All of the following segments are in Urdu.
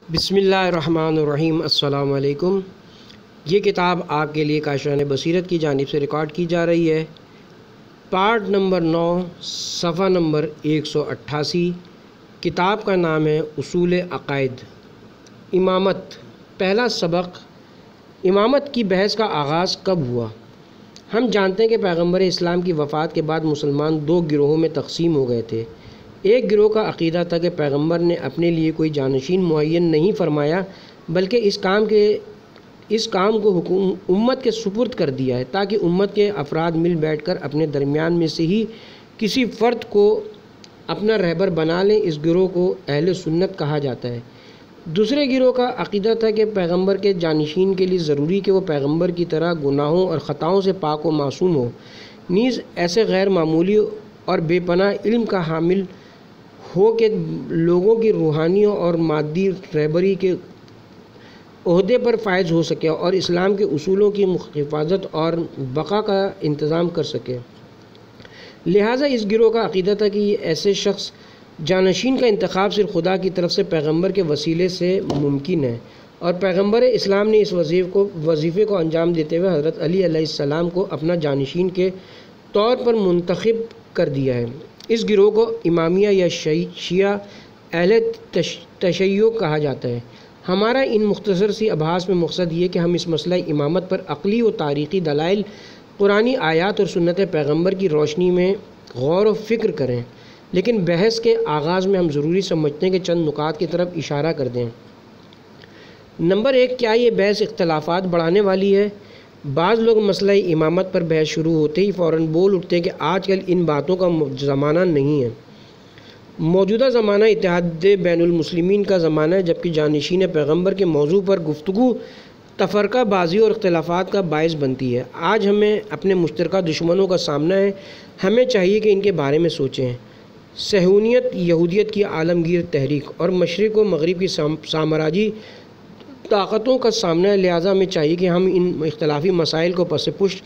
بسم اللہ الرحمن الرحیم۔ السلام علیکم۔ یہ کتاب آپ کے لیے کاشان بصیرت کی جانب سے ریکارڈ کی جا رہی ہے۔ پارٹ نمبر 9، صفحہ نمبر 188۔ کتاب کا نام ہے اصول عقائد۔ امامت۔ پہلا سبق، امامت کی بحث کا آغاز کب ہوا؟ ہم جانتے ہیں کہ پیغمبر اسلام کی وفات کے بعد مسلمان دو گروہوں میں تقسیم ہو گئے تھے۔ ایک گروہ کا عقیدہ تھا کہ پیغمبر نے اپنے لیے کوئی جانشین معین نہیں فرمایا، بلکہ اس کام کو امت کے سپرد کر دیا ہے تاکہ امت کے افراد مل بیٹھ کر اپنے درمیان میں سے ہی کسی فرد کو اپنا رہبر بنا لیں۔ اس گروہ کو اہل سنت کہا جاتا ہے۔ دوسرے گروہ کا عقیدہ تھا کہ پیغمبر کے جانشین کے لیے ضروری کہ وہ پیغمبر کی طرح گناہوں اور خطاؤں سے پاک و معصوم ہو، نیز ایسے غیر معمولی اور بے پناہ علم کا حامل ہو کہ لوگوں کی روحانی اور مادی رہبری کے عہدے پر فائز ہو سکے اور اسلام کے اصولوں کی حفاظت اور بقا کا انتظام کر سکے۔ لہٰذا اس گروہ کا عقیدہ تھا کہ یہ ایسے شخص جانشین کا انتخاب صرف خدا کی طرف سے پیغمبر کے وسیلے سے ممکن ہے، اور پیغمبر اسلام نے اس وظیفے کو انجام دیتے ہوئے حضرت علی علیہ السلام کو اپنا جانشین کے طور پر منتخب کر دیا ہے۔ اس گروہ کو امامیہ یا شیعہ اہل تشیع کہا جاتا ہے۔ ہمارا ان مختصر سی ابحاث میں مقصد یہ کہ ہم اس مسئلہ امامت پر عقلی و تاریخی دلائل، قرآنی آیات اور سنت پیغمبر کی روشنی میں غور و فکر کریں، لیکن بحث کے آغاز میں ہم ضروری سمجھتے ہیں کہ چند نکات کی طرف اشارہ کر دیں۔ نمبر 1، کیا یہ بحث اختلافات بڑھانے والی ہے؟ بعض لوگ مسئلہ امامت پر بحث شروع ہوتے ہی فوراً بول اٹھتے ہیں کہ آج کل ان باتوں کا زمانہ نہیں ہے۔ موجودہ زمانہ اتحاد بین المسلمین کا زمانہ ہے، جبکہ جانشین پیغمبر کے موضوع پر گفتگو تفرقہ بازی اور اختلافات کا باعث بنتی ہے۔ آج ہمیں اپنے مشترکہ دشمنوں کا سامنا ہے، ہمیں چاہیے کہ ان کے بارے میں سوچیں۔ صہیونیت، یہودیت کی عالمگیر تحریک اور مشرق و مغرب کی سامراجی طاقتوں کا سامنا ہے، لہٰذا ہمیں چاہیے کہ ہم ان اختلافی مسائل کو پس پشت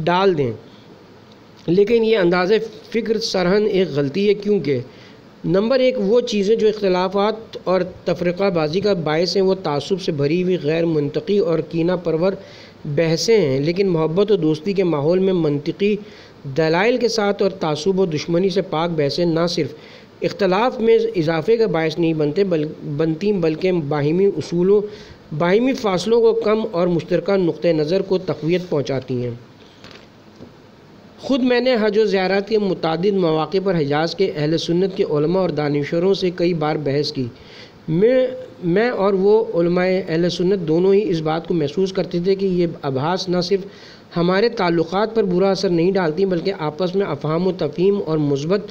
ڈال دیں۔ لیکن یہ انداز فکر سرہن ایک غلطی ہے، کیونکہ نمبر 1، وہ چیزیں جو اختلافات اور تفرقہ بازی کا باعث ہیں وہ تعصب سے بھری ہوئی غیر منطقی اور کینہ پرور بحثیں ہیں، لیکن محبت و دوستی کے ماحول میں منطقی دلائل کے ساتھ اور تعصب و دشمنی سے پاک بحثیں نہ صرف اختلاف میں اضافے کا باعث نہیں بنتی بلکہ باہمی فاصلوں کو کم اور مشترکہ نقطہ نظر کو تقویت پہنچاتی ہیں۔ خود میں نے حج و زیارات کے متعدد مواقع پر حجاز کے اہل سنت کے علماء اور دانشوروں سے کئی بار بحث کی۔ میں اور وہ علماء اہل سنت دونوں ہی اس بات کو محسوس کرتے تھے کہ یہ ابحاث نہ صرف ہمارے تعلقات پر برا اثر نہیں ڈالتی بلکہ آپس میں افہام و تفہیم اور مثبت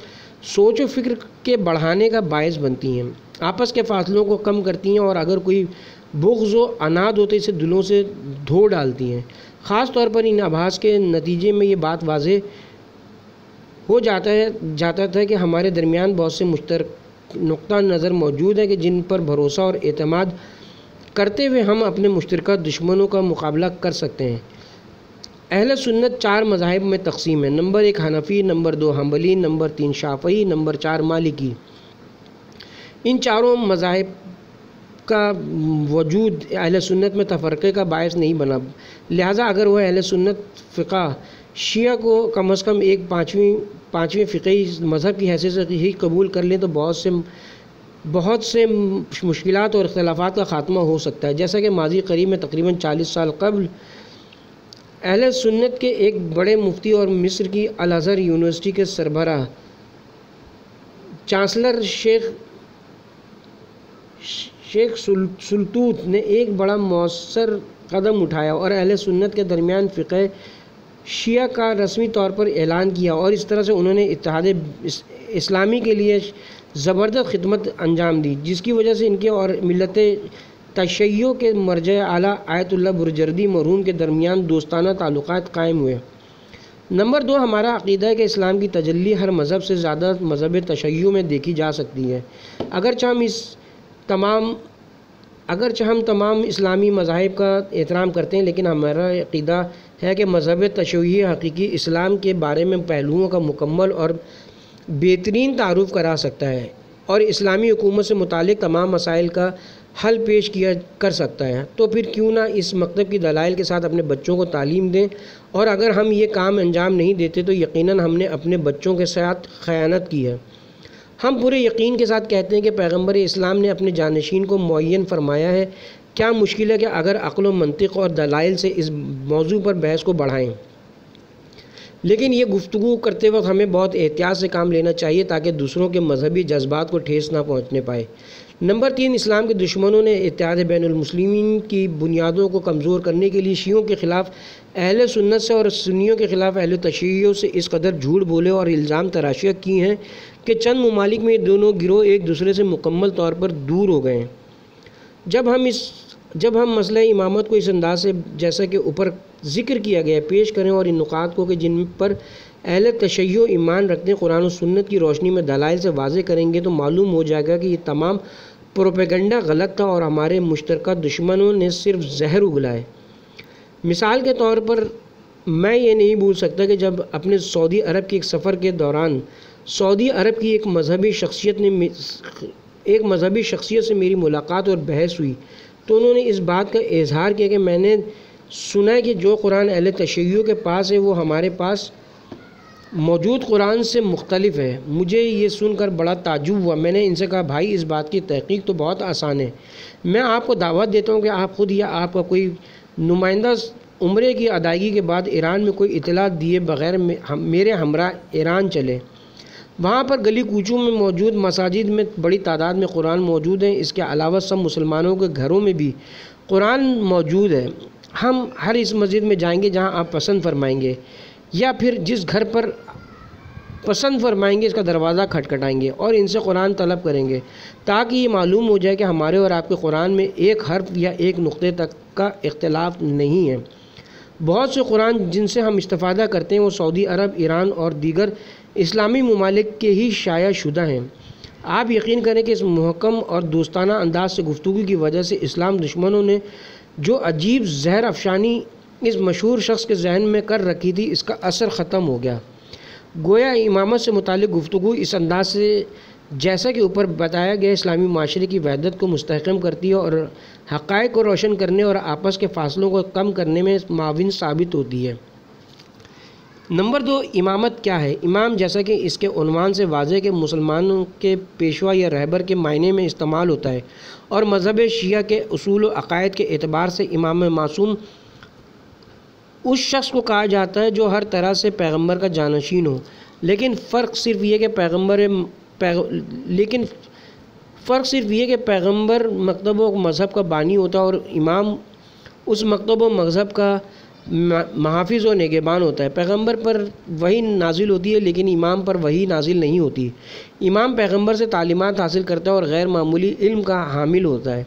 سوچ و فکر کے بڑھانے کا باعث بنتی ہیں، آپس کے فاصلوں کو کم کرتی ہیں، اور اگر کوئی بغض و عناد ہوتے اسے دلوں سے دھو ڈالتی ہیں۔ خاص طور پر ان ابحاث کے نتیجے میں یہ بات واضح ہو جاتا تھا کہ ہمارے درمیان بہت سے مشترک نقطہ نظر موجود ہیں کہ جن پر بھروسہ اور اعتماد کرتے ہوئے ہم اپنے مشترکہ دشمنوں کا مقابلہ کر سکتے ہیں۔ اہل سنت 4 مذاہب میں تقسیم ہے۔ نمبر 1 حنفی، نمبر 2 حنبلی، نمبر 3 شافعی، نمبر 4 مالکی۔ ان چاروں مذاہب کا وجود اہل سنت میں تفرقے کا باعث نہیں بنا، لہٰذا اگر وہ اہل سنت فقہ شیعہ کو کم از کم ایک پانچویں فقہی مذہب کی حیثیت سے ہی قبول کر لیں تو بہت سے مشکلات اور اختلافات کا خاتمہ ہو سکتا ہے، جیسا کہ ماضی قریب میں تقریباً 40 سال قبل اہل سنت کے ایک بڑے مفتی اور مصر کی الازہر یونیورسٹی کے سربراہ چانسلر شیخ سلطوت نے ایک بڑا مؤثر قدم اٹھایا اور اہل سنت کے درمیان فقہ شیعہ کا رسمی طور پر اعلان کیا، اور اس طرح سے انہوں نے اتحاد اسلامی کے لیے زبردست خدمت انجام دی، جس کی وجہ سے ان کے اور ملت تشیع کے مرجع اعلیٰ آیت اللہ برجردی مرحوم کے درمیان دوستانہ تعلقات قائم ہوئے۔ نمبر 2، ہمارا عقیدہ ہے کہ اسلام کی تجلی ہر مذہب سے زیادہ مذہب تشیع میں دیکھی جا سکتی ہے۔ اگرچہ ہم تمام اسلامی مذاہب کا احترام کرتے ہیں، لیکن ہمارا عقیدہ ہے کہ مذہب تشیع حقیقی اسلام کے بارے میں پہلوؤں کا مکمل اور بہترین تعارف کرا سکتا ہے اور اسلامی حکومت سے متعلق تمام مسائل کا حل پیش کیا کر سکتا ہے، تو پھر کیوں نہ اس مکتب کی دلائل کے ساتھ اپنے بچوں کو تعلیم دیں، اور اگر ہم یہ کام انجام نہیں دیتے تو یقیناً ہم نے اپنے بچوں کے ساتھ خیانت کی ہے۔ ہم پورے یقین کے ساتھ کہتے ہیں کہ پیغمبر اسلام نے اپنے جانشین کو معین فرمایا ہے۔ کیا مشکل ہے کہ اگر عقل و منطق اور دلائل سے اس موضوع پر بحث کو بڑھائیں، لیکن یہ گفتگو کرتے وقت ہمیں بہت احتیاط سے کام لینا چاہیے تاکہ دوسروں کے مذہبی جذبات کو ٹھیس نہ پہنچنے پائے۔ نمبر 3، اسلام کے دشمنوں نے اتحاد بین المسلمین کی بنیادوں کو کمزور کرنے کے لیے شیعوں کے خلاف اہل سنت سے اور سنیوں کے خلاف اہل تشیع سے اس قدر جھوٹ بولے اور الزام تراشیاں کی ہیں کہ چند ممالک میں یہ دونوں گروہ ایک دوسرے سے مکمل طور پر دور ہو گئے ہیں۔ جب ہم مسئلہ امامت کو اس انداز سے جیسا کہ اوپر ذکر کیا گیا پیش کریں اور ان نکات کو کہ جن پر اہل تشیع ایمان رکھتے ہیں قرآن و سنت کی روشنی میں دلائل سے واضح کریں گے تو معلوم ہو جائے گا کہ یہ تمام پروپیگنڈا غلط تھا اور ہمارے مشترکہ دشمنوں نے صرف زہر اگلا ہے۔ مثال کے طور پر میں یہ نہیں بھول سکتا کہ جب اپنے سعودی عرب کے ایک سفر کے دوران سعودی عرب کی ایک مذہبی شخصیت سے میری ملاقات اور بحث ہوئی تو انہوں نے اس بات کا اظہار کیا کہ میں نے سنا ہے کہ جو قرآن اہل تشیع کے پاس ہے وہ ہمارے پاس موجود قرآن سے مختلف ہے۔ مجھے یہ سن کر بڑا تعجب ہوا۔ میں نے ان سے کہا بھائی اس بات کی تحقیق تو بہت آسان ہے، میں آپ کو دعوت دیتا ہوں کہ آپ خود یا آپ کا کوئی نمائندہ عمرے کی ادائیگی کے بعد ایران میں کوئی اطلاع دیے بغیر میرے ہمراہ ایران چلے۔ وہاں پر گلی کوچوں میں موجود مساجد میں بڑی تعداد میں قرآن موجود ہیں، اس کے علاوہ سب مسلمانوں کے گھروں میں بھی قرآن موجود ہے۔ ہم ہر اس مسجد میں جائیں گے جہاں آپ پسند فرمائیں گے، یا پھر جس گھر پر پسند فرمائیں گے اس کا دروازہ کھٹکھٹائیں گے اور ان سے قرآن طلب کریں گے تاکہ یہ معلوم ہو جائے کہ ہمارے اور آپ کے قرآن میں ایک حرف یا ایک نقطے تک کا اختلاف نہیں ہے۔ بہت سے قرآن جن سے ہم استفادہ کرتے ہیں وہ سعودی عرب، ایران اور دیگر اسلامی ممالک کے ہی شائع شدہ ہیں۔ آپ یقین کریں کہ اس محکم اور دوستانہ انداز سے گفتگو کی وجہ سے اسلام دشمنوں نے جو عجیب زہر افشانی اس مشہور شخص کے ذہن میں کر رکھی تھی اس کا اثر ختم ہو گیا۔ گویا امامت سے متعلق گفتگو اس انداز سے جیسا کہ اوپر بتایا گیا اسلامی معاشرے کی وحدت کو مستحکم کرتی ہے اور حقائق کو روشن کرنے اور آپس کے فاصلوں کو کم کرنے میں معاون ثابت ہوتی ہے۔ نمبر 2، امامت کیا ہے؟ امام جیسا کہ اس کے عنوان سے واضح کہ مسلمانوں کے پیشوا یا رہبر کے معنی میں استعمال ہوتا ہے، اور مذہب شیعہ کے اصول و عقائد کے اعتبار سے امام معصوم اس شخص کو کہا جاتا ہے جو ہر طرح سے پیغمبر کا جانشین ہو، لیکن فرق صرف یہ کہ پیغمبر مکتب و مذہب کا بانی ہوتا ہے اور امام اس مکتب و مذہب کا محافظ و نگہبان ہوتا ہے۔ پیغمبر پر وحی نازل ہوتی ہے لیکن امام پر وحی نازل نہیں ہوتی۔ امام پیغمبر سے تعلیمات حاصل کرتا ہے اور غیر معمولی علم کا حامل ہوتا ہے۔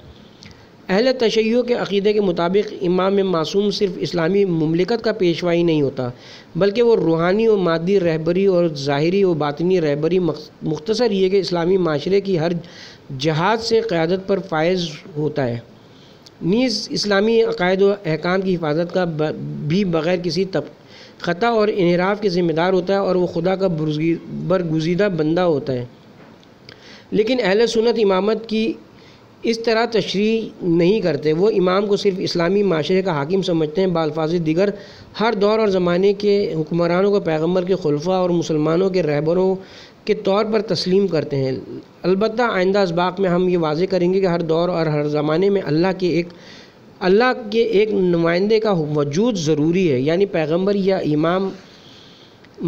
اہل تشیع کے عقیدے کے مطابق امام معصوم صرف اسلامی مملکت کا پیشوا ہی نہیں ہوتا بلکہ وہ روحانی و مادی رہبری اور ظاہری و باطنی رہبری، مختصر یہ کہ اسلامی معاشرے کی ہر جہات سے قیادت پر فائز ہوتا ہے، نیز اسلامی عقائد و احکام کی حفاظت کا بھی بغیر کسی خطا اور انحراف کے ذمہ دار ہوتا ہے اور وہ خدا کا برگزیدہ بندہ ہوتا ہے۔ لیکن اہل سنت امامت کی اس طرح تشریح نہیں کرتے، وہ امام کو صرف اسلامی معاشرے کا حاکم سمجھتے ہیں۔ بالفاظ دیگر ہر دور اور زمانے کے حکمرانوں کو پیغمبر کے خلفاء اور مسلمانوں کے رہبروں کے طور پر تسلیم کرتے ہیں۔ البتہ آئندہ اسباق میں ہم یہ واضح کریں گے کہ ہر دور اور ہر زمانے میں اللہ کے ایک نمائندے کا وجود ضروری ہے، یعنی پیغمبر یا امام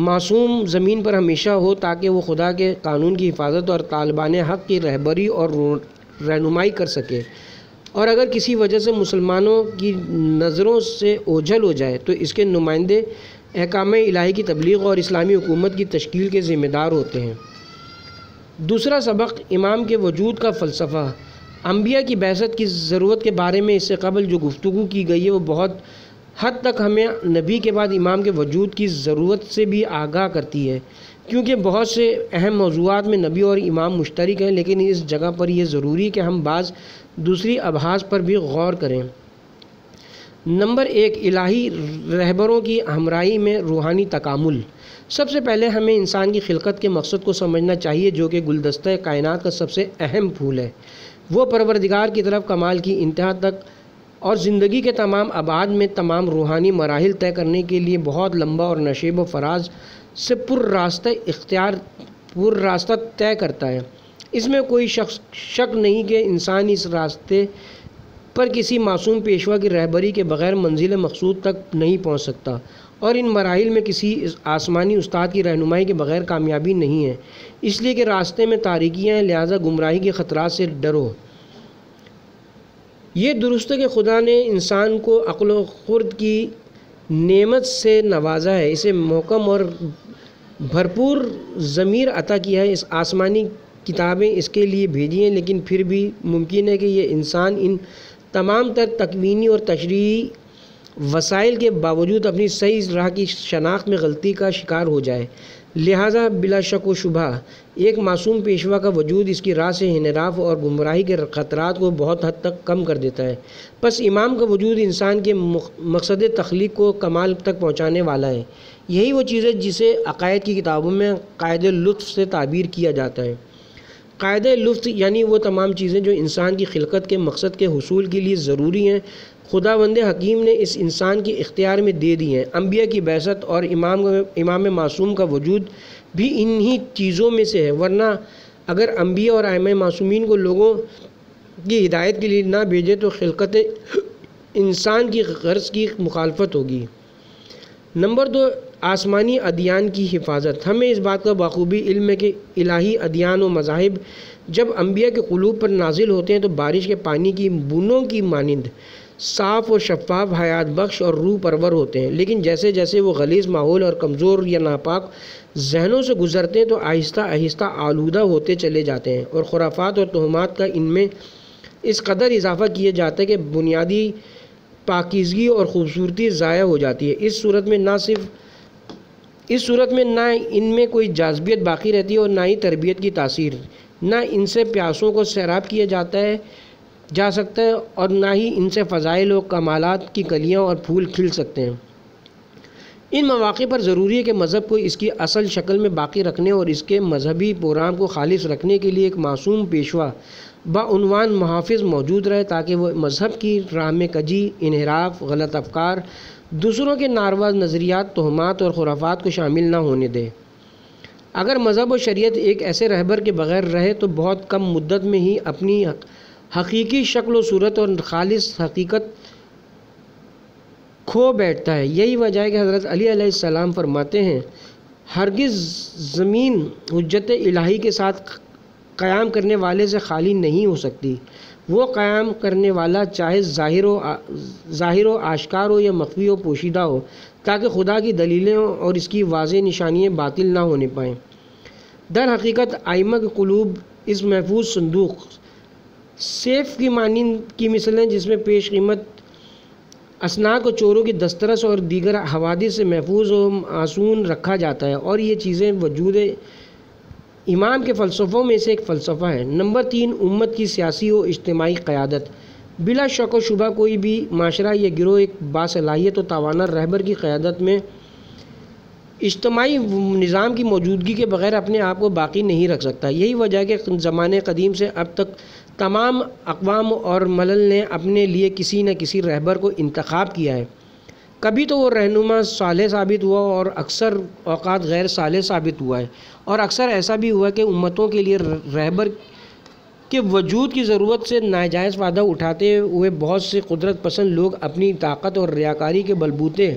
معصوم زمین پر ہمیشہ ہو تاکہ وہ خدا کے قانون کی حفاظت اور طالبان حق کی رہبری اور رہنمائی کر سکے، اور اگر کسی وجہ سے مسلمانوں کی نظروں سے اوجھل ہو جائے تو اس کے نمائندے احکام الہی کی تبلیغ اور اسلامی حکومت کی تشکیل کے ذمہ دار ہوتے ہیں۔ دوسرا سبق، امام کے وجود کا فلسفہ۔ انبیاء کی بعثت کی ضرورت کے بارے میں اس سے قبل جو گفتگو کی گئی ہے وہ بہت حد تک ہمیں نبی کے بعد امام کے وجود کی ضرورت سے بھی آگاہ کرتی ہے، کیونکہ بہت سے اہم موضوعات میں نبی اور امام مشترک ہیں، لیکن اس جگہ پر یہ ضروری کہ ہم بعض دوسری ابحاث پر بھی غور کریں۔ نمبر 1، الہی رہبروں کی ہمراہی میں روحانی تکامل۔ سب سے پہلے ہمیں انسان کی خلقت کے مقصد کو سمجھنا چاہیے جو کہ گلدستہ کائنات کا سب سے اہم پھول ہے۔ وہ پروردگار کی طرف کمال کی انتہا تک اور زندگی کے تمام ابعاد میں تمام روحانی مراحل طے کرنے کے لیے بہت لمبا اور نشیب و فراز سے پر راستہ طے کرتا ہے۔ اس میں کوئی شک نہیں کہ انسان اس راستے پر کسی معصوم پیشوا کی رہبری کے بغیر منزل مقصود تک نہیں پہنچ سکتا، اور ان مراحل میں کسی آسمانی استاد کی رہنمائی کے بغیر کامیابی نہیں ہے، اس لیے کہ راستے میں تاریکیاں ہیں، لہذا گمراہی کے خطرات سے ڈرو۔ یہ درست ہے کہ خدا نے انسان کو عقل و خرد کی نعمت سے نوازا ہے، اسے محکم اور بھرپور ضمیر عطا کیا ہے، اس آسمانی کتابیں اس کے لیے بھیجی ہیں، لیکن پھر بھی ممکن ہے کہ یہ انسان ان تمام تر تکوینی اور تشریحی وسائل کے باوجود اپنی صحیح راہ کی شناخت میں غلطی کا شکار ہو جائے، لہٰذا بلا شک و شبہ ایک معصوم پیشوا کا وجود اس کی راہ سے انحراف اور گمراہی کے خطرات کو بہت حد تک کم کر دیتا ہے۔ پس امام کا وجود انسان کے مقصد تخلیق کو کمال تک پہنچانے والا ہے۔ یہی وہ چیز ہے جسے عقائد کی کتابوں میں قاعدہ لطف سے تعبیر کیا جاتا ہے۔ قاعدہ لطف یعنی وہ تمام چیزیں جو انسان کی خلقت کے مقصد کے حصول کے لیے ضروری ہیں، خداوند حکیم نے اس انسان کے اختیار میں دے دی ہیں۔ انبیاء کی بعثت اور امام معصوم کا وجود بھی انہی چیزوں میں سے ہے، ورنہ اگر انبیاء اور ائمہ معصومین کو لوگوں کی ہدایت کے لیے نہ بھیجے تو خلقت انسان کی غرض کی مخالفت ہوگی۔ نمبر 2، آسمانی ادیان کی حفاظت۔ ہمیں اس بات کا بخوبی علم ہے کہ الہی ادیان و مذاہب جب انبیاء کے قلوب پر نازل ہوتے ہیں تو بارش کے پانی کی بوندوں کی مانند صاف و شفاف، حیات بخش اور روح پرور ہوتے ہیں، لیکن جیسے جیسے وہ غلیظ ماحول اور کمزور یا ناپاک ذہنوں سے گزرتے ہیں تو آہستہ آہستہ آلودہ ہوتے چلے جاتے ہیں، اور خرافات اور توہمات کا ان میں اس قدر اضافہ کیا جاتا ہے کہ بنیادی پاکیزگی اور خوبصورتی ضائع ہو جاتی ہے۔ اس صورت میں نہ ان میں کوئی جاذبیت باقی رہتی ہے اور نہ ہی تربیت کی تاثیر، نہ ان سے پیاسوں کو سیراب کیا جا سکتا ہے اور نہ ہی ان سے فضائل و کمالات کی کلیاں اور پھول کھل سکتے ہیں۔ ان مواقع پر ضروری ہے کہ مذہب کو اس کی اصل شکل میں باقی رکھنے اور اس کے مذہبی پروگرام کو خالص رکھنے کے لیے ایک معصوم پیشوا بعنوان محافظ موجود رہے، تاکہ وہ مذہب کی راہ میں کجی، انحراف، غلط افکار، دوسروں کے ناروا نظریات، توہمات اور خرافات کو شامل نہ ہونے دے۔ اگر مذہب و شریعت ایک ایسے رہبر کے بغیر رہے تو بہت کم مدت میں ہی اپنی حقیقی شکل و صورت اور خالص حقیقت کھو بیٹھتا ہے۔ یہی وجہ ہے کہ حضرت علی علیہ السلام فرماتے ہیں، ہرگز زمین حجت الہی کے ساتھ قیام کرنے والے سے خالی نہیں ہو سکتی، وہ قیام کرنے والا چاہے ظاہر و آشکار ہو یا مخفی و پوشیدہ ہو، تاکہ خدا کی دلیلیں اور اس کی واضح نشانیاں باطل نہ ہونے پائیں۔ در حقیقت ائمہ کے قلوب اس محفوظ صندوق سیف کی مانند کی مثل ہیں جس میں پیش قیمت اسناد و چوروں کی دسترس اور دیگر حوادث سے محفوظ و معصون رکھا جاتا ہے، اور یہ چیزیں وجود امام کے فلسفوں میں سے ایک فلسفہ ہے۔ نمبر 3، امت کی سیاسی و اجتماعی قیادت۔ بلا شک و شبہ کوئی بھی معاشرہ یا گروہ ایک باصلاحیت و توانا رہبر کی قیادت میں اجتماعی نظام کی موجودگی کے بغیر اپنے آپ کو باقی نہیں رکھ سکتا۔ یہی وجہ ہے کہ زمانے قدیم سے اب تک تمام اقوام اور ملل نے اپنے لیے کسی نہ کسی رہبر کو انتخاب کیا ہے۔ کبھی تو وہ رہنما صالح ثابت ہوا اور اکثر اوقات غیر صالح ثابت ہوا ہے، اور اکثر ایسا بھی ہوا کہ امتوں کے لیے رہبر کے وجود کی ضرورت سے ناجائز فائدہ اٹھاتے ہوئے بہت سے قدرت پسند لوگ اپنی طاقت اور ریاکاری کے بلبوتے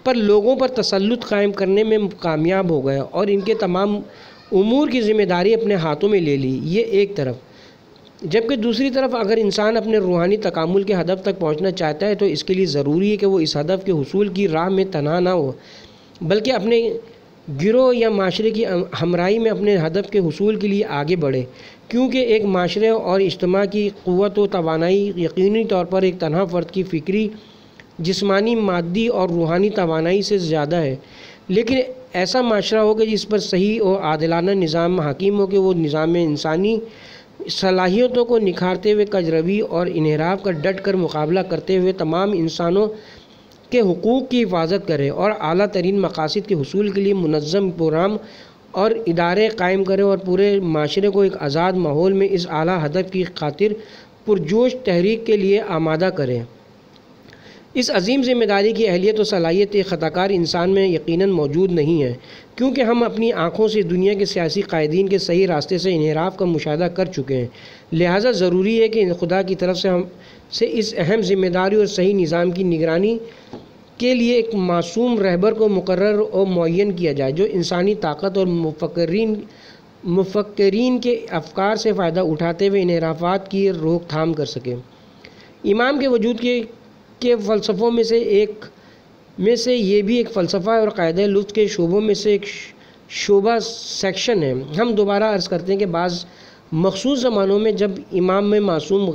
پر لوگوں پر تسلط قائم کرنے میں کامیاب ہو گئے اور ان کے تمام امور کی ذمہ داری اپنے ہاتھوں میں لے لی۔ یہ ایک طرف، جبکہ دوسری طرف اگر انسان اپنے روحانی تکامل کے ہدف تک پہنچنا چاہتا ہے تو اس کے لیے ضروری ہے کہ وہ اس ہدف کے حصول کی راہ میں تنہا نہ ہو، بلکہ اپنے گروہ یا معاشرے کی ہمراہی میں اپنے ہدف کے حصول کے لیے آگے بڑھے، کیونکہ ایک معاشرے اور اجتماع کی قوت و توانائی یقینی طور پر ایک تنہا فرد کی فکری، جسمانی، مادی اور روحانی توانائی سے زیادہ ہے۔ لیکن ایسا معاشرہ ہو کہ جس پر صحیح و عادلانہ نظام حاکم ہو کہ وہ نظام انسانی صلاحیتوں کو نکھارتے ہوئے کجروی اور انحراف کا ڈٹ کر مقابلہ کرتے ہوئے تمام انسانوں کے حقوق کی حفاظت کرے اور اعلیٰ ترین مقاصد کے حصول کے لیے منظم پروگرام اور ادارے قائم کریں اور پورے معاشرے کو ایک آزاد ماحول میں اس اعلیٰ ہدف کی خاطر پرجوش تحریک کے لیے آمادہ کریں۔ اس عظیم ذمہ داری کی اہلیت و صلاحیت ایک خطا کار انسان میں یقیناً موجود نہیں ہے، کیونکہ ہم اپنی آنکھوں سے دنیا کے سیاسی قائدین کے صحیح راستے سے انحراف کا مشاہدہ کر چکے ہیں۔ لہٰذا ضروری ہے کہ خدا کی طرف سے اس اہم ذمہ داری اور صحیح نظام کی نگرانی کے لیے ایک معصوم رہبر کو مقرر اور معین کیا جائے، جو انسانی طاقت اور مفکرین کے افکار سے فائدہ اٹھاتے ہوئے انحرافات کی روک تھام کر سکے۔ امام کے وجود کے فلسفوں میں سے یہ بھی ایک فلسفہ اور قاعدہ لطف کے شعبوں میں سے ایک شعبہ سیکشن ہے۔ ہم دوبارہ عرض کرتے ہیں کہ بعض مخصوص زمانوں میں جب امام میں معصوم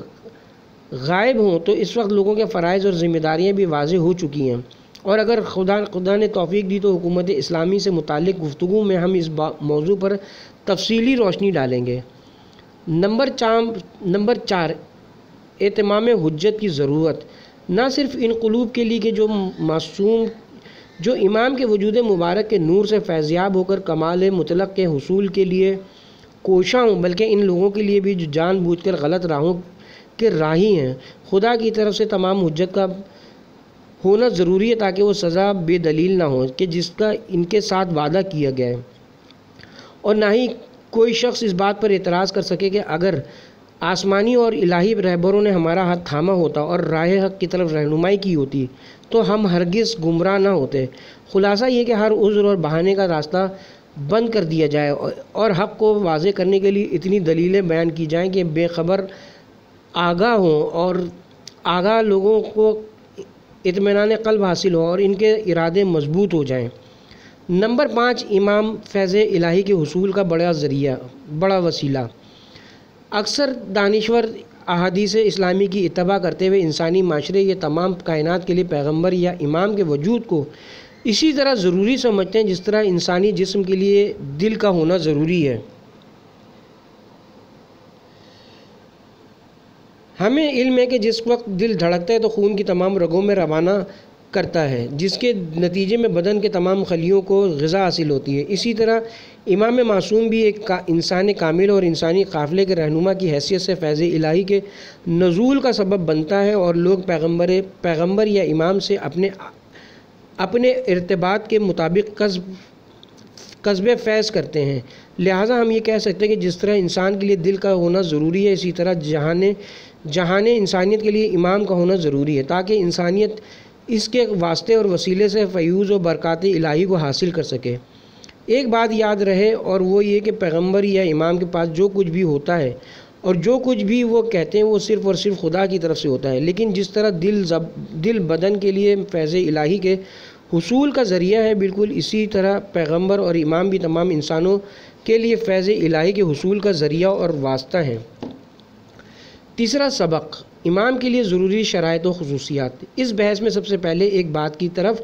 غائب ہوں تو اس وقت لوگوں کے فرائض اور ذمہ داریاں بھی واضح ہو چکی ہیں، اور اگر خدا نے توفیق دی تو حکومت اسلامی سے متعلق گفتگو میں ہم اس موضوع پر تفصیلی روشنی ڈالیں گے۔ نمبر 4، اتمام حجت کی ضرورت، نہ صرف ان قلوب کے لیے کہ جو امام کے وجود مبارک کے نور سے فیضیاب ہو کر کمال مطلق کے حصول کے لیے کوشاں ہوں، بلکہ ان لوگوں کے لیے بھی جو جان بوجھ کر غلط راہوں کے راہی ہیں۔ خدا کی طرف سے تمام حجت کا ہونا ضروری ہے تاکہ وہ سزا بے دلیل نہ ہو کہ جس کا ان کے ساتھ وعدہ کیا گیا ہے، اور نہ ہی کوئی شخص اس بات پر اعتراض کر سکے کہ اگر آسمانی اور الہی رہبروں نے ہمارا ہاتھ تھاما ہوتا اور راہ حق کی طرف رہنمائی کی ہوتی تو ہم ہرگز گمراہ نہ ہوتے۔ خلاصہ یہ کہ ہر عذر اور بہانے کا راستہ بند کر دیا جائے اور حق کو واضح کرنے کے لیے اتنی دلیلیں بیان کی جائیں کہ بے خبر آگاہ ہوں اور آگاہ لوگوں کو اطمینان قلب حاصل ہو اور ان کے ارادے مضبوط ہو جائیں۔ نمبر 5، امام فیض الہی کے حصول کا بڑا وسیلہ۔ اکثر دانشور احادیث اسلامی کی اتباع کرتے ہوئے انسانی معاشرے یہ تمام کائنات کے لیے پیغمبر یا امام کے وجود کو اسی طرح ضروری سمجھتے ہیں جس طرح انسانی جسم کے لیے دل کا ہونا ضروری ہے۔ ہمیں علم ہے کہ جس وقت دل دھڑکتا ہے تو خون کی تمام رگوں میں روانہ کرتا ہے، جس کے نتیجے میں بدن کے تمام خلیوں کو غذا حاصل ہوتی ہے۔ اسی طرح امام معصوم بھی ایک انسان کامل اور انسانی قافلے کے رہنما کی حیثیت سے فیض الہی کے نزول کا سبب بنتا ہے، اور لوگ پیغمبر یا امام سے اپنے ارتباط کے مطابق قصب فیض کرتے ہیں۔ لہٰذا ہم یہ کہہ سکتے ہیں کہ جس طرح انسان کے لیے دل کا ہونا ضروری ہے، اسی طرح جہان انسانیت کے لیے امام کا ہونا ضروری ہے، تاکہ انسانیت اس کے واسطے اور وسیلے سے فیوض و برکات الہی کو حاصل کر سکے۔ ایک بات یاد رہے، اور وہ یہ کہ پیغمبر یا امام کے پاس جو کچھ بھی ہوتا ہے اور جو کچھ بھی وہ کہتے ہیں وہ صرف اور صرف خدا کی طرف سے ہوتا ہے، لیکن جس طرح دل بدن کے لیے فیض الہی کے حصول کا ذریعہ ہے، بالکل اسی طرح پیغمبر اور امام بھی تمام انسانوں کے لیے فیض الہی کے حصول کا ذریعہ اور واسطہ ہیں۔ تیسرا سبق، امام کے لیے ضروری شرائط و خصوصیات۔ اس بحث میں سب سے پہلے ایک بات کی طرف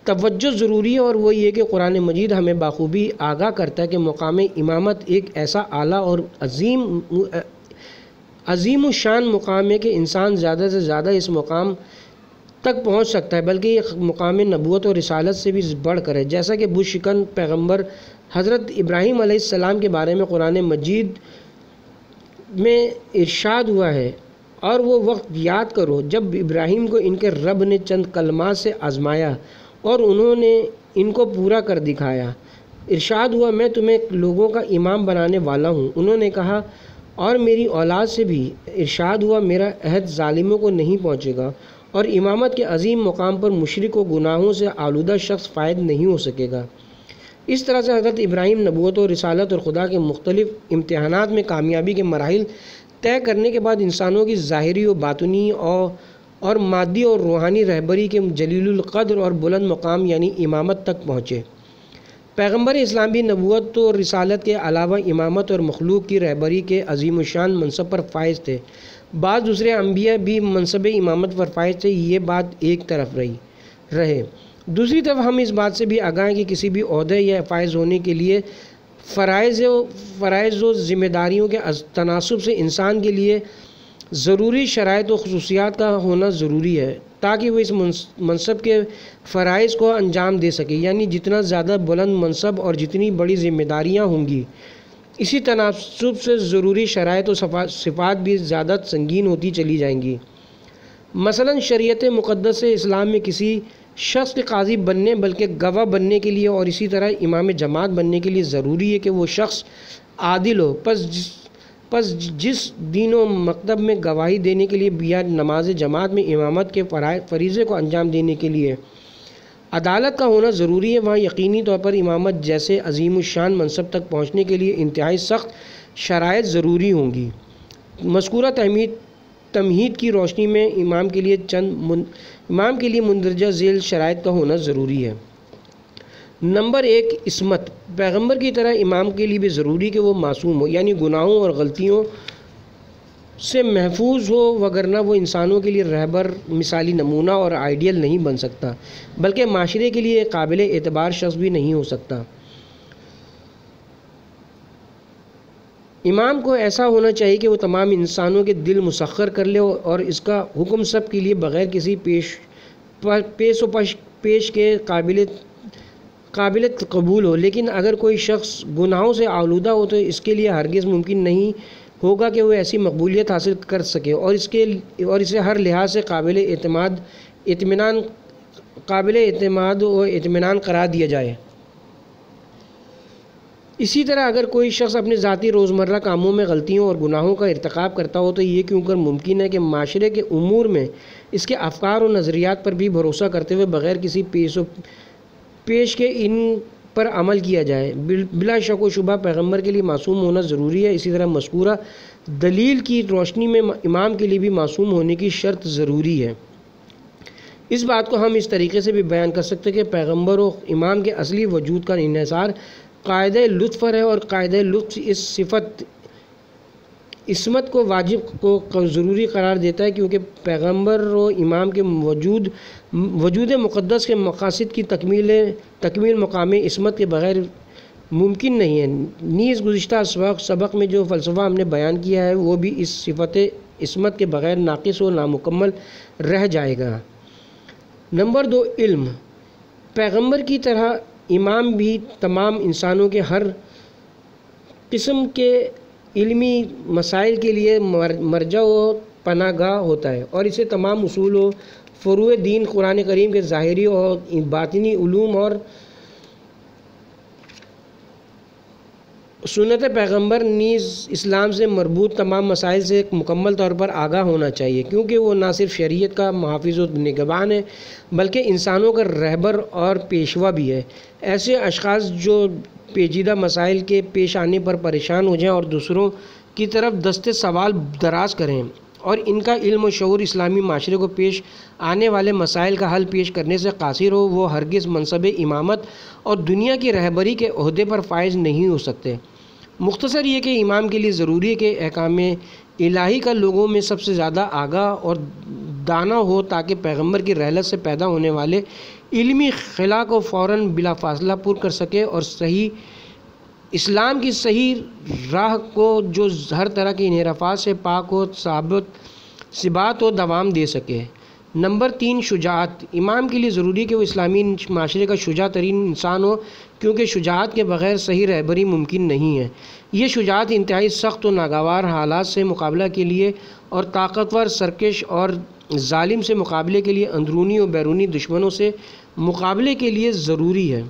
توجہ ضروری ہے، اور وہ یہ کہ قرآن مجید ہمیں بخوبی آگاہ کرتا ہے کہ مقام امامت ایک ایسا اعلیٰ اور عظیم الشان مقام ہے کہ انسان زیادہ سے زیادہ اس مقام تک پہنچ سکتا ہے، بلکہ یہ مقام نبوت اور رسالت سے بھی بڑھ کر ہے، جیسا کہ بت شکن پیغمبر حضرت ابراہیم علیہ السلام کے بارے میں قرآن مجید میں ارشاد ہوا ہے، اور وہ وقت یاد کرو جب ابراہیم کو ان کے رب نے چند کلمات سے آزمایا اور انہوں نے ان کو پورا کر دکھایا۔ ارشاد ہوا، میں تمہیں لوگوں کا امام بنانے والا ہوں۔ انہوں نے کہا، اور میری اولاد سے بھی۔ ارشاد ہوا، میرا عہد ظالموں کو نہیں پہنچے گا، اور امامت کے عظیم مقام پر مشرک و گناہوں سے آلودہ شخص فائد نہیں ہو سکے گا۔ اس طرح سے حضرت ابراہیم نبوت و رسالت اور خدا کے مختلف امتحانات میں کامیابی کے مراحل طے کرنے کے بعد انسانوں کی ظاہری و باطنی اور مادی اور روحانی رہبری کے جلیل القدر اور بلند مقام یعنی امامت تک پہنچے۔ پیغمبر اسلام بھی نبوت و رسالت کے علاوہ امامت اور مخلوق کی رہبری کے عظیم الشان منصب پر فائز تھے۔ بعض دوسرے انبیاء بھی منصب امامت پر فائز تھے، یہ بات ایک طرف رہے۔ دوسری طرف ہم اس بات سے بھی آگاہ ہیں کہ کسی بھی عہدے یا فائز ہونے کے لیے فرائض و ذمہ داریوں کے تناسب سے انسان کے لیے ضروری شرائط و خصوصیات کا ہونا ضروری ہے، تاکہ وہ اس منصب کے فرائض کو انجام دے سکے، یعنی جتنا زیادہ بلند منصب اور جتنی بڑی ذمہ داریاں ہوں گی، اسی تناسب سے ضروری شرائط و صفات بھی زیادہ سنگین ہوتی چلی جائیں گی۔ مثلا شریعت مقدس اسلام میں کسی شخص کے قاضی بننے بلکہ گواہ بننے کے لیے اور اسی طرح امام جماعت بننے کے لیے ضروری ہے کہ وہ شخص عادل ہو۔ پس جس دین و مکتب میں گواہی دینے کے لیے یا نماز جماعت میں امامت کے فریضے کو انجام دینے کے لیے عدالت کا ہونا ضروری ہے، وہاں یقینی طور پر امامت جیسے عظیم الشان منصب تک پہنچنے کے لیے انتہائی سخت شرائط ضروری ہوں گی۔ مذکورہ تمہید کی روشنی میں امام کے لیے مندرجہ ذیل شرائط کا ہونا ضروری ہے۔ نمبر 1، عصمت۔ پیغمبر کی طرح امام کے لیے بھی ضروری کہ وہ معصوم ہو، یعنی گناہوں اور غلطیوں سے محفوظ ہو، وگرنہ وہ انسانوں کے لیے رہبر، مثالی نمونہ اور آئیڈیل نہیں بن سکتا، بلکہ معاشرے کے لیے قابل اعتبار شخص بھی نہیں ہو سکتا۔ امام کو ایسا ہونا چاہیے کہ وہ تمام انسانوں کے دل مسخر کر لے اور اس کا حکم سب کے لیے بغیر کسی پیش کے قابل قبول ہو۔ لیکن اگر کوئی شخص گناہوں سے آلودہ ہو تو اس کے لیے ہرگز ممکن نہیں ہوگا کہ وہ ایسی مقبولیت حاصل کر سکے اور اسے ہر لحاظ سے قابل اعتماد و اطمینان قرار دیا جائے۔ اسی طرح اگر کوئی شخص اپنے ذاتی روزمرہ کاموں میں غلطیوں اور گناہوں کا ارتکاب کرتا ہو تو یہ کیوں کر ممکن ہے کہ معاشرے کے امور میں اس کے افکار و نظریات پر بھی بھروسہ کرتے ہوئے بغیر کسی پیش کے ان پر عمل کیا جائے۔ بلا شک و شبہ پیغمبر کے لیے معصوم ہونا ضروری ہے، اسی طرح مذکورہ دلیل کی روشنی میں امام کے لیے بھی معصوم ہونے کی شرط ضروری ہے۔ اس بات کو ہم اس طریقے سے بھی بیان کر سکتے ہیں کہ پیغمبر و امام کے اصلی وجود کا انحصار قاعدہ لطف پر ہے، اور قاعدہ لطف اس صفت عصمت کو واجب کو ضروری قرار دیتا ہے، کیونکہ پیغمبر و امام کے وجود مقدس کے مقاصد کی تکمیل مقام عصمت کے بغیر ممکن نہیں ہے۔ نیز گزشتہ سبق میں جو فلسفہ ہم نے بیان کیا ہے وہ بھی اس صفت عصمت کے بغیر ناقص و نامکمل رہ جائے گا۔ نمبر 2، علم۔ پیغمبر کی طرح امام بھی تمام انسانوں کے ہر قسم کے علمی مسائل کے لیے مرجع و پناہ گاہ ہوتا ہے، اور اسے تمام اصول و فروع دین، قرآن کریم کے ظاہری اور باطنی علوم اور سنت پیغمبر نیز اسلام سے مربوط تمام مسائل سے مکمل طور پر آگاہ ہونا چاہیے، کیونکہ وہ نہ صرف شریعت کا محافظ و نگہبان ہے بلکہ انسانوں کا رہبر اور پیشوا بھی ہے۔ ایسے اشخاص جو پیچیدہ مسائل کے پیش آنے پر پریشان ہو جائیں اور دوسروں کی طرف دست سوال دراز کریں اور ان کا علم و شعور اسلامی معاشرے کو پیش آنے والے مسائل کا حل پیش کرنے سے قاصر ہو، وہ ہرگز منصب امامت اور دنیا کی رہبری کے عہدے پر فائز نہیں ہو سکتے۔ مختصر یہ کہ امام کے لیے ضروری ہے کہ احکام الہی کا لوگوں میں سب سے زیادہ آگاہ اور دانا ہو، تاکہ پیغمبر کی رحلت سے پیدا ہونے والے علمی خلا کو فوراً بلا فاصلہ پر کر سکے اور اسلام کی صحیح راہ کو جو ہر طرح کے انحرافات سے پاک ہو، ثبات و دوام دے سکے۔ نمبر 3، شجاعت۔ امام کے لیے ضروری ہے کہ وہ اسلامی معاشرے کا شجاع ترین انسان ہو، کیونکہ شجاعت کے بغیر صحیح رہبری ممکن نہیں ہے۔ یہ شجاعت انتہائی سخت و ناگوار حالات سے مقابلہ کے لیے اور طاقتور، سرکش اور ظالم سے مقابلے کے لیے، اندرونی و بیرونی دشمنوں سے مقابلے کے لیے ضروری ہے۔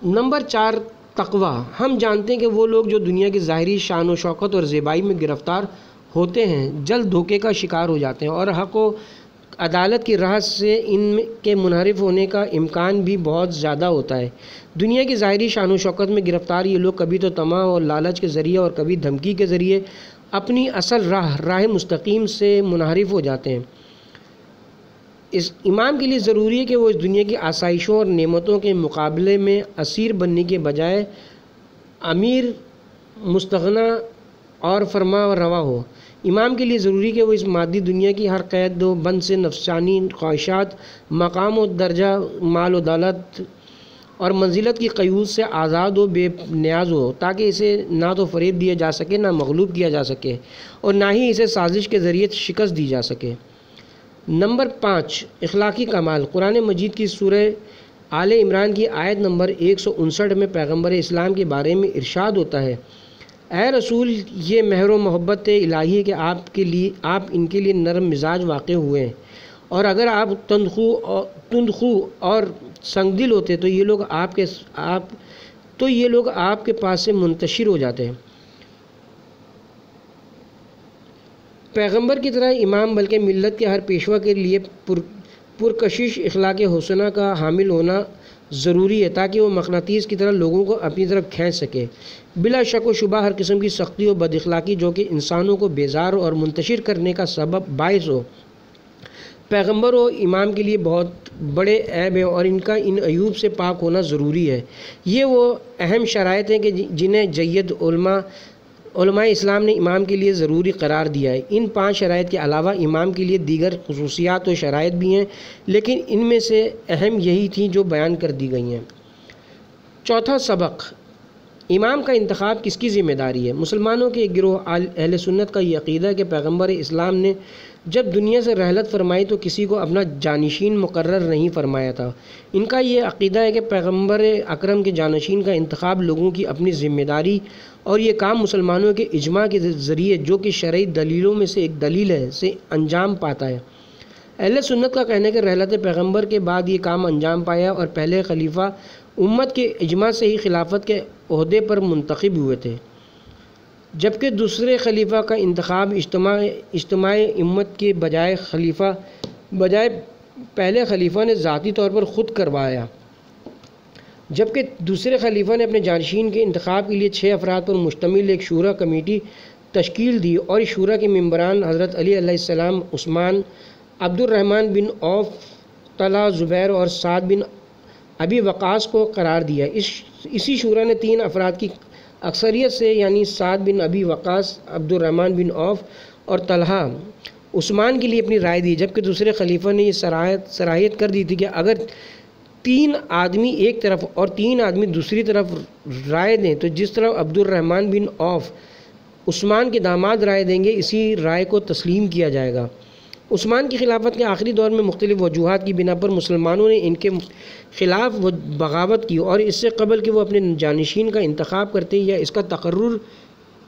نمبر 4، تقویٰ۔ ہم جانتے ہیں کہ وہ لوگ جو دنیا کی ظاہری شان و شوکت اور زیبائی میں گرفتار ہوتے ہیں جلد دھوکے کا شکار ہو جاتے ہیں، اور حق و عدالت کی راہ سے ان کے منحرف ہونے کا امکان بھی بہت زیادہ ہوتا ہے۔ دنیا کی ظاہری شان و شوکت میں گرفتار یہ لوگ کبھی تو طمع اور لالچ کے ذریعے اور کبھی دھمکی کے ذریعے اپنی اصل راہ مستقیم سے منحرف ہو جاتے ہیں۔ اس امام کے لیے ضروری ہے کہ وہ اس دنیا کی آسائشوں اور نعمتوں کے مقابلے میں اسیر بننے کے بجائے امیر، مستغنی اور فرما روا ہو۔ امام کے لیے ضروری کہ وہ اس مادی دنیا کی ہر قید و بند سے نفسانی خواہشات، مقام و درجہ، مال و دولت اور منزلت کی قیود سے آزاد و بے نیاز ہو، تاکہ اسے نہ تو فریب دیا جا سکے، نہ مغلوب کیا جا سکے، اور نہ ہی اسے سازش کے ذریعے شکست دی جا سکے۔ نمبر 5، اخلاقی کمال۔ قرآن مجید کی سورہ آل عمران کی آیت نمبر 159 میں پیغمبر اسلام کے بارے میں ارشاد ہوتا ہے: اے رسول، یہ مہر و محبت الہی ہے کہ آپ ان کے لیے نرم مزاج واقع ہوئے ہیں، اور اگر آپ تندخو اور سنگ دل ہوتے تو یہ لوگ آپ کے پاس سے منتشر ہو جاتے ہیں۔ پیغمبر کی طرح امام بلکہ ملت کے ہر پیشوا کے لیے پرکشش اخلاق حسنہ کا حامل ہونا ضروری ہے، تاکہ وہ مقناطیس کی طرح لوگوں کو اپنی طرف کھینچ سکے۔ بلا شک و شبہ ہر قسم کی سختی و بد اخلاقی جو کہ انسانوں کو بیزار اور منتشر کرنے کا باعث ہو، پیغمبر و امام کے لیے بہت بڑے عیب ہیں، اور ان کا ان عیوب سے پاک ہونا ضروری ہے۔ یہ وہ اہم شرائط ہیں کہ جنہیں جید علماء اسلام نے امام کے لیے ضروری قرار دیا ہے۔ ان 5 شرائط کے علاوہ امام کے لیے دیگر خصوصیات و شرائط بھی ہیں، لیکن ان میں سے اہم یہی تھیں جو بیان کر دی گئی ہیں۔ چوتھا سبق، امام کا انتخاب کس کی ذمہ داری ہے؟ مسلمانوں کے ایک گروہ اہل سنت کا یہ عقیدہ ہے کہ پیغمبر اسلام نے جب دنیا سے رحلت فرمائی تو کسی کو اپنا جانشین مقرر نہیں فرمایا تھا۔ ان کا یہ عقیدہ ہے کہ پیغمبر اکرم کے جانشین کا انتخاب لوگوں کی اپنی ذمہ داری، اور یہ کام مسلمانوں کے اجماع کے ذریعے، جو کہ شرعی دلیلوں میں سے ایک دلیل ہے، سے انجام پاتا ہے۔ اہل سنت کا کہنا ہے کہ رحلت پیغمبر کے بعد یہ کام انجام پایا، اور پہلے خلیفہ امت کے اجماع سے ہی خلافت کے عہدے پر منتخب ہوئے تھے، جبکہ دوسرے خلیفہ کا انتخاب اجتماع امت کے بجائے پہلے خلیفہ نے ذاتی طور پر خود کروایا، جبکہ دوسرے خلیفہ نے اپنے جانشین کے انتخاب کے لیے 6 افراد پر مشتمل ایک شورا کمیٹی تشکیل دی، اور اس شورا کے ممبران حضرت علی علیہ السلام، عثمان، عبد الرحمن بن عوف، طلحہ، زبیر اور سعد بن ابی وقاص کو قرار دیا۔ اسی شورا نے 3 افراد کی اکثریت سے، یعنی سعد بن ابی وقاص، عبد الرحمن بن عوف اور طلحہ، عثمان کے لیے اپنی رائے دی، جبکہ دوسرے خلیفہ نے یہ صلاحیت کر دی تھی کہ اگر 3 آدمی ایک طرف اور 3 آدمی دوسری طرف رائے دیں تو جس طرح عبد الرحمن بن عوف عثمان کے داماد رائے دیں گے، اسی رائے کو تسلیم کیا جائے گا۔ عثمان کی خلافت کے آخری دور میں مختلف وجوہات کی بنا پر مسلمانوں نے ان کے خلاف بغاوت کی، اور اس سے قبل کہ وہ اپنے جانشین کا انتخاب کرتے یا اس کا تقرر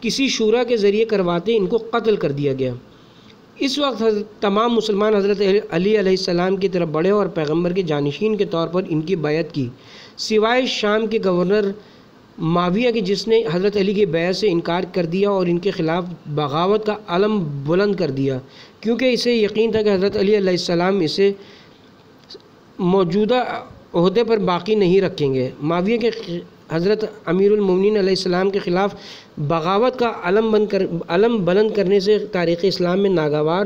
کسی شورا کے ذریعے کرواتے، ان کو قتل کر دیا گیا۔ اس وقت تمام مسلمان حضرت علی علیہ السلام کی طرف بڑھے اور پیغمبر کے جانشین کے طور پر ان کی بیعت کی، سوائے شام کے گورنر معاویہ کے، جس نے حضرت علی کی بیعت سے انکار کر دیا اور ان کے خلاف بغاوت کا علم بلند کر دیا، کیونکہ اسے یقین تھا کہ حضرت علی علیہ السلام اسے موجودہ عہدے پر باقی نہیں رکھیں گے۔ معاویہ کے حضرت امیر المومنین علیہ السلام کے خلاف بغاوت کا علم بلند کرنے سے تاریخ اسلام میں ناگوار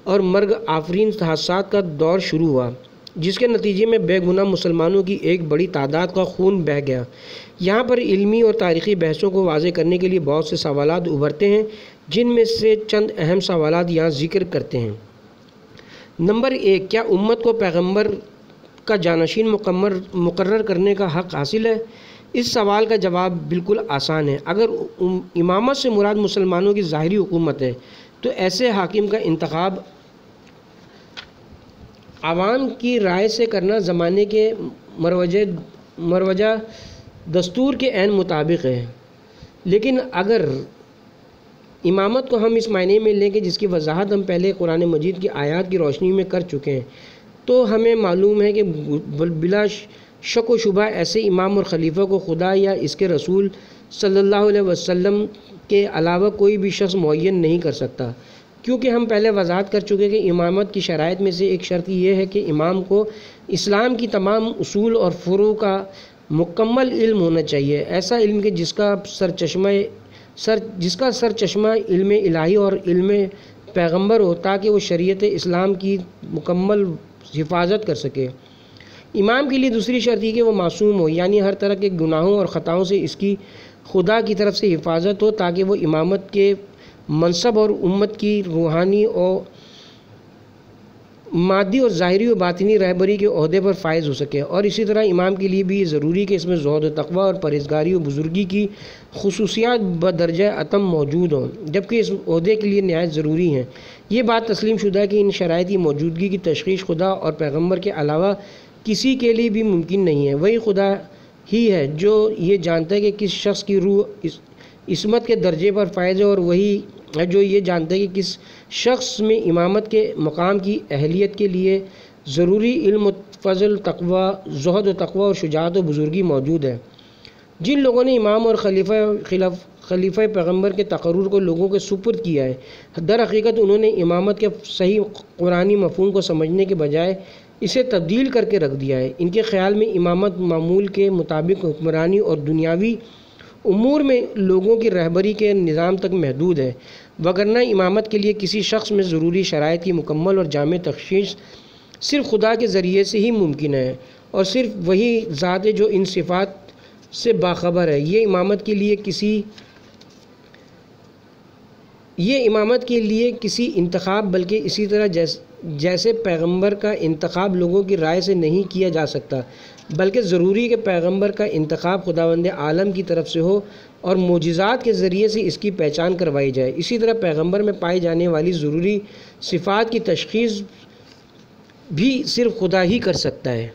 اور مرگ آفرین حادثات کا دور شروع ہوا، جس کے نتیجے میں بے گناہ مسلمانوں کی ایک بڑی تعداد کا خون بہہ گیا۔ یہاں پر علمی اور تاریخی بحثوں کو واضح کرنے کے لیے بہت سے سوالات ابھرتے ہیں، جن میں سے چند اہم سوالات یہاں ذکر کرتے ہیں۔ نمبر 1، کیا امت کو پیغمبر کا جانشین مقرر کرنے کا حق حاصل ہے؟ اس سوال کا جواب بالکل آسان ہے۔ اگر امامت سے مراد مسلمانوں کی ظاہری حکومت ہے تو ایسے حاکم کا انتخاب عوام کی رائے سے کرنا زمانے کے مروجہ دستور کے عین مطابق ہے۔ لیکن اگر امامت کو ہم اس معنی میں لیں کہ جس کی وضاحت ہم پہلے قرآن مجید کی آیات کی روشنی میں کر چکے ہیں، تو ہمیں معلوم ہے کہ بلا شک و شبہ ایسے امام اور خلیفہ کو خدا یا اس کے رسول صلی اللہ علیہ وسلم کے علاوہ کوئی بھی شخص معین نہیں کر سکتا، کیونکہ ہم پہلے وضاحت کر چکے کہ امامت کی شرائط میں سے ایک شرط یہ ہے کہ امام کو اسلام کی تمام اصول اور فروع کا مکمل علم ہونا چاہیے، ایسا علم کہ جس کا سر چشمہ علم الہی اور علم پیغمبر ہو، تاکہ وہ شریعت اسلام کی مکمل حفاظت کر سکے۔ امام کے لیے دوسری شرط یہ کہ وہ معصوم ہو، یعنی ہر طرح کے گناہوں اور خطاؤں سے اس کی خدا کی طرف سے حفاظت ہو، تاکہ وہ امامت کے منصب اور امت کی روحانی مادی اور ظاہری و باطنی رہبری کے عہدے پر فائز ہو سکے، اور اسی طرح امام کے لیے بھی یہ ضروری کہ اس میں زہد و تقوی اور پرہیزگاری و بزرگی کی خصوصیات بدرجہ اتم موجود ہوں، جبکہ اس عہدے کے لیے نہایت ضروری ہیں۔ یہ بات تسلیم شدہ ہے کہ ان شرائط کی موجودگی کی تشخیص خدا اور پیغمبر کے علاوہ کسی کے لیے بھی ممکن نہیں ہے۔ وہی خدا ہی ہے جو یہ جانتا ہے کہ کس شخص کی روح عصمت کے درجے پر فائز ہے، اور وہی ہے جو یہ جانتا ہے کہ کس شخص میں امامت کے مقام کی اہلیت کے لیے ضروری علم و فضل، تقوی، زہد و تقوی اور شجاعت و بزرگی موجود ہے۔ جن لوگوں نے امام اور خلیفہ پیغمبر کے تقرر کو لوگوں کے سپرد کیا ہے، در حقیقت انہوں نے امامت کے صحیح قرآنی مفہوم کو سمجھنے کے بجائے اسے تبدیل کر کے رکھ دیا ہے۔ ان کے خیال میں امامت معمول کے مطابق حکمرانی اور دنیاوی امور میں لوگوں کی رہبری کے نظام تک محدود ہے، وگرنہ امامت کے لیے کسی شخص میں ضروری شرائط کی مکمل اور جامع تخصیص صرف خدا کے ذریعے سے ہی ممکن ہے، اور صرف وہی ذات ہے جو ان صفات سے باخبر ہے۔ یہ امامت کے لیے کسی انتخاب، بلکہ اسی طرح جیسے پیغمبر کا انتخاب لوگوں کی رائے سے نہیں کیا جا سکتا، بلکہ ضروری کہ پیغمبر کا انتخاب خداوند عالم کی طرف سے ہو اور معجزات کے ذریعے سے اس کی پہچان کروائی جائے۔ اسی طرح پیغمبر میں پائی جانے والی ضروری صفات کی تشخیص بھی صرف خدا ہی کر سکتا ہے۔